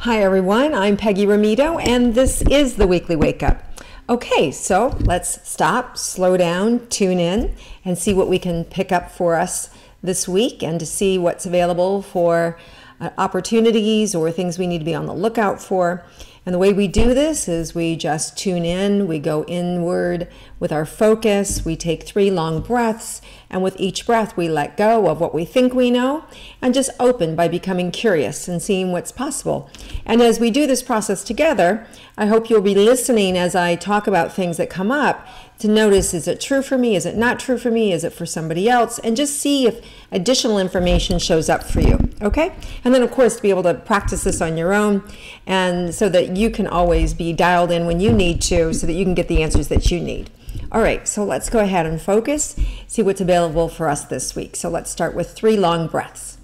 Hi everyone, I'm Peggy Rometo and this is the Weekly Wake Up. Okay, so let's stop, slow down, tune in, and see what we can pick up for us this week and to see what's available for opportunities or things we need to be on the lookout for. And the way we do this is we just tune in, we go inward with our focus, we take 3 long breaths, and with each breath we let go of what we think we know and just open by becoming curious and seeing what's possible. And as we do this process together, I hope you'll be listening as I talk about things that come up to notice, is it true for me? Is it not true for me? Is it for somebody else? And just see if additional information shows up for you, okay? And then of course to be able to practice this on your own and so that you can always be dialed in when you need to so that you can get the answers that you need. All right, so let's go ahead and focus, see what's available for us this week. So let's start with 3 long breaths.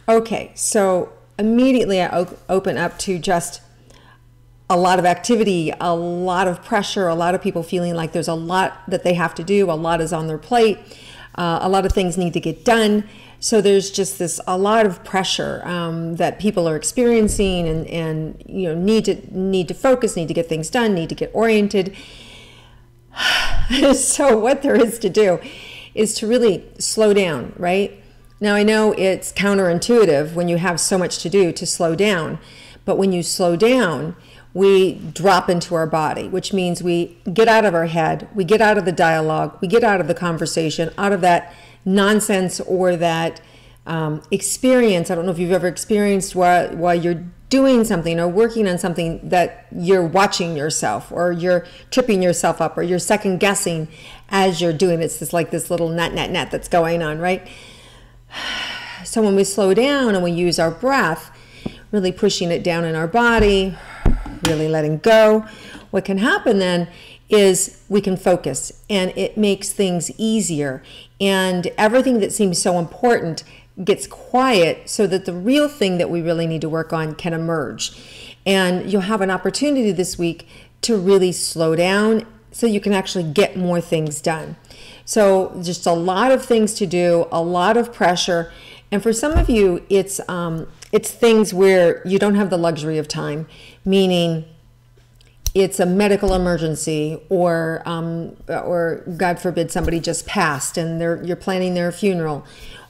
Okay, so immediately I open up to just a lot of activity, a lot of pressure, a lot of people feeling like there's a lot that they have to do, a lot is on their plate, a lot of things need to get done. So there's just a lot of pressure that people are experiencing and you know need to focus, need to get things done, need to get oriented. So what there is to do is to really slow down, right? Now I know it's counterintuitive when you have so much to do to slow down, but when you slow down, we drop into our body, which means we get out of our head, we get out of the dialogue, we get out of the conversation, out of that nonsense or that experience. I don't know if you've ever experienced while you're doing something or working on something that you're watching yourself or you're tripping yourself up or you're second guessing as you're doing it. It's just like this little net that's going on, right? So when we slow down and we use our breath, really pushing it down in our body, really letting go, what can happen then is we can focus and it makes things easier and everything that seems so important gets quiet so that the real thing that we really need to work on can emerge. And you'll have an opportunity this week to really slow down so you can actually get more things done. So just a lot of things to do, a lot of pressure. And for some of you, it's things where you don't have the luxury of time, meaning it's a medical emergency or God forbid somebody just passed and you're planning their funeral,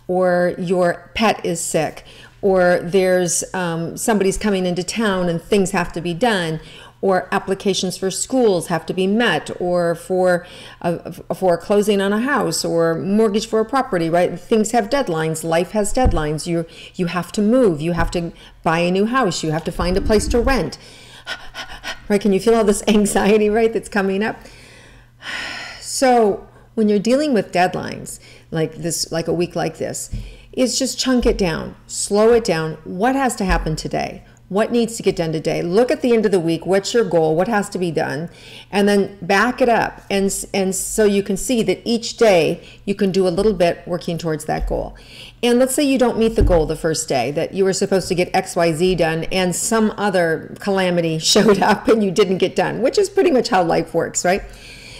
or your pet is sick, or there's somebody's coming into town and things have to be done, or applications for schools have to be met, or for a closing on a house or mortgage for a property, right? Things have deadlines. Life has deadlines. You have to move. You have to buy a new house. You have to find a place to rent, right? Can you feel all this anxiety, right, that's coming up? So when you're dealing with deadlines like this, like a week like this, is just chunk it down, slow it down. What has to happen today? What needs to get done today? Look at the end of the week. What's your goal? What has to be done? And then back it up. And so you can see that each day you can do a little bit working towards that goal. And let's say you don't meet the goal the first day, that you were supposed to get XYZ done and some other calamity showed up and you didn't get done, which is pretty much how life works, right?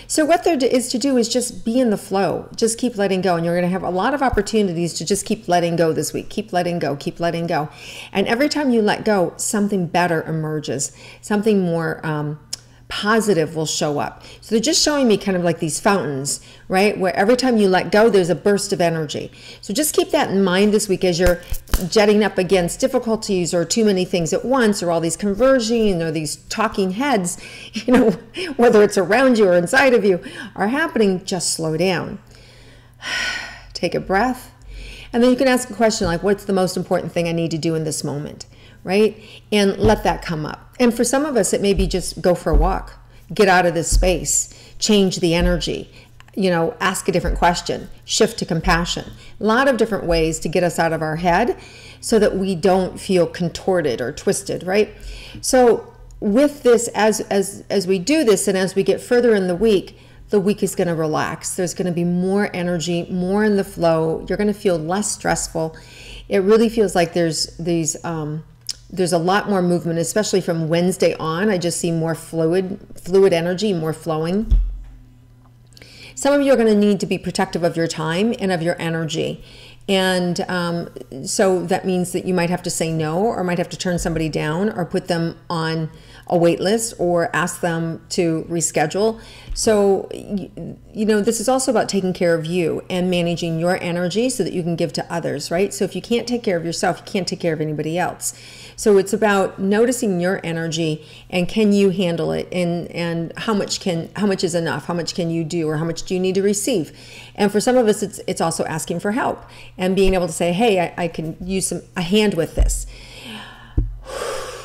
So what there is to do is just be in the flow. Just keep letting go. And you're going to have a lot of opportunities to just keep letting go this week. Keep letting go, keep letting go. And every time you let go, something better emerges. Something more positive will show up. So they're just showing me kind of like these fountains, right? Where every time you let go, there's a burst of energy. So just keep that in mind this week as you're jetting up against difficulties or too many things at once or all these conversions or these talking heads, you know, whether it's around you or inside of you are happening. Just slow down. Take a breath. And then you can ask a question like, what's the most important thing I need to do in this moment? Right? And let that come up. And for some of us, it may be just go for a walk, get out of this space, change the energy, you know, ask a different question, shift to compassion. A lot of different ways to get us out of our head so that we don't feel contorted or twisted, right? So with this, as we do this and as we get further in the week is going to relax. There's going to be more energy, more in the flow. You're going to feel less stressful. It really feels like there's a lot more movement, especially from Wednesday on. I just see more fluid energy, more flowing. Some of you are going to need to be protective of your time and of your energy. And so that means that you might have to say no, or might have to turn somebody down, or put them on a wait list, or ask them to reschedule. So, this is also about taking care of you and managing your energy so that you can give to others, right? So if you can't take care of yourself, you can't take care of anybody else. So it's about noticing your energy and can you handle it, and how much is enough? How much can you do, or how much do you need to receive? And for some of us, it's also asking for help and being able to say, hey, I can use a hand with this.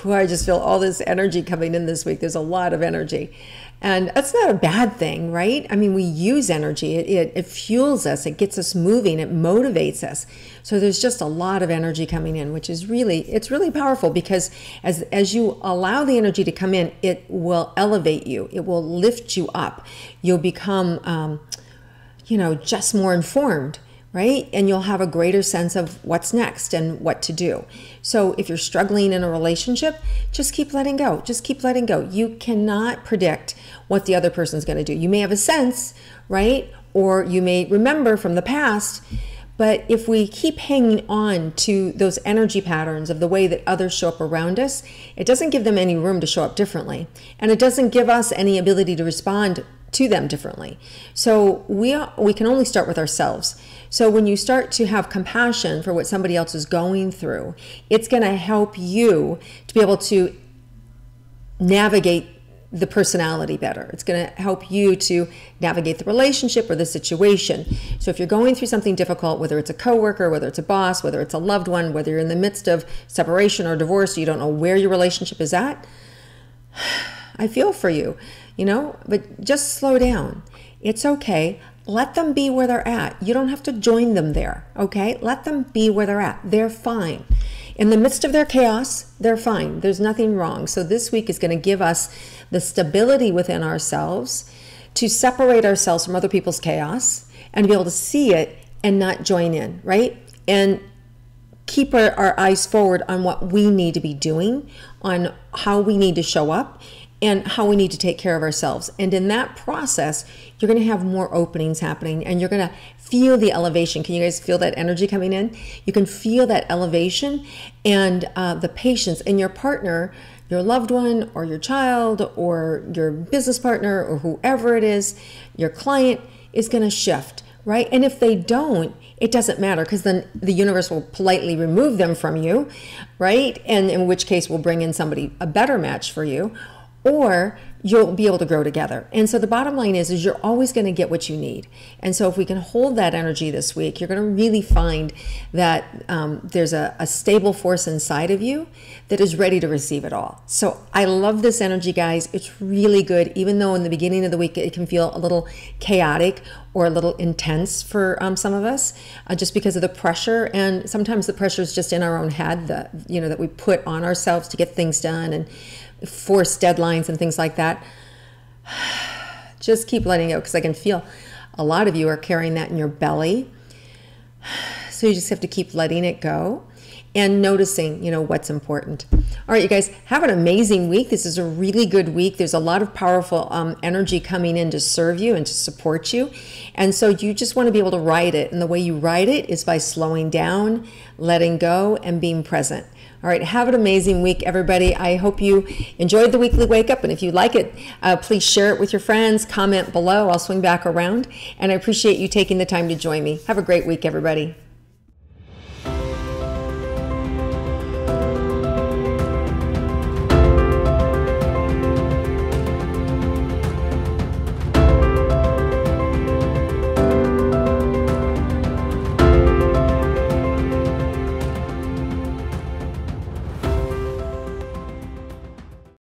I just feel all this energy coming in this week. There's a lot of energy. And that's not a bad thing, right? I mean, we use energy. It fuels us. It gets us moving. It motivates us. So there's just a lot of energy coming in, which is it's really powerful, because as you allow the energy to come in, it will elevate you. It will lift you up. You'll become, just more informed, right? And you'll have a greater sense of what's next and what to do. So if you're struggling in a relationship, just keep letting go. Just keep letting go. You cannot predict what the other person's going to do. You may have a sense, right? Or you may remember from the past. But if we keep hanging on to those energy patterns of the way that others show up around us, it doesn't give them any room to show up differently. And it doesn't give us any ability to respond to them differently. So we can only start with ourselves. So when you start to have compassion for what somebody else is going through, it's going to help you to be able to navigate the personality better. It's going to help you to navigate the relationship or the situation. So if you're going through something difficult, whether it's a coworker, whether it's a boss, whether it's a loved one, whether you're in the midst of separation or divorce, you don't know where your relationship is at, I feel for you, but just slow down. It's okay. Let them be where they're at. You don't have to join them there, okay? Let them be where they're at. They're fine. In the midst of their chaos, they're fine. There's nothing wrong. So this week is going to give us the stability within ourselves to separate ourselves from other people's chaos and be able to see it and not join in, right? And keep our eyes forward on what we need to be doing, on how we need to show up, and how we need to take care of ourselves. And in that process, you're going to have more openings happening, and you're going to feel the elevation. Can you guys feel that energy coming in? You can feel that elevation and the patience, and your partner, your loved one, or your child, or your business partner, or whoever it is, your client is going to shift, right? And if they don't, it doesn't matter, because then the universe will politely remove them from you, right? And in which case we'll bring in a better match for you, or you'll be able to grow together. And so the bottom line is you're always going to get what you need. And so if we can hold that energy this week, you're going to really find that there's a stable force inside of you that is ready to receive it all. So I love this energy, guys. It's really good, even though in the beginning of the week it can feel a little chaotic or a little intense for some of us, just because of the pressure. And sometimes the pressure is just in our own head that we put on ourselves to get things done, and force deadlines and things like that. Just keep letting it go, because I can feel a lot of you are carrying that in your belly. So you just have to keep letting it go and noticing, what's important. All right, you guys, have an amazing week. This is a really good week. There's a lot of powerful energy coming in to serve you and to support you. And so you just want to be able to ride it. And the way you ride it is by slowing down, letting go, and being present. All right, have an amazing week, everybody. I hope you enjoyed the weekly wake up. And if you like it, please share it with your friends, comment below. I'll swing back around. And I appreciate you taking the time to join me. Have a great week, everybody.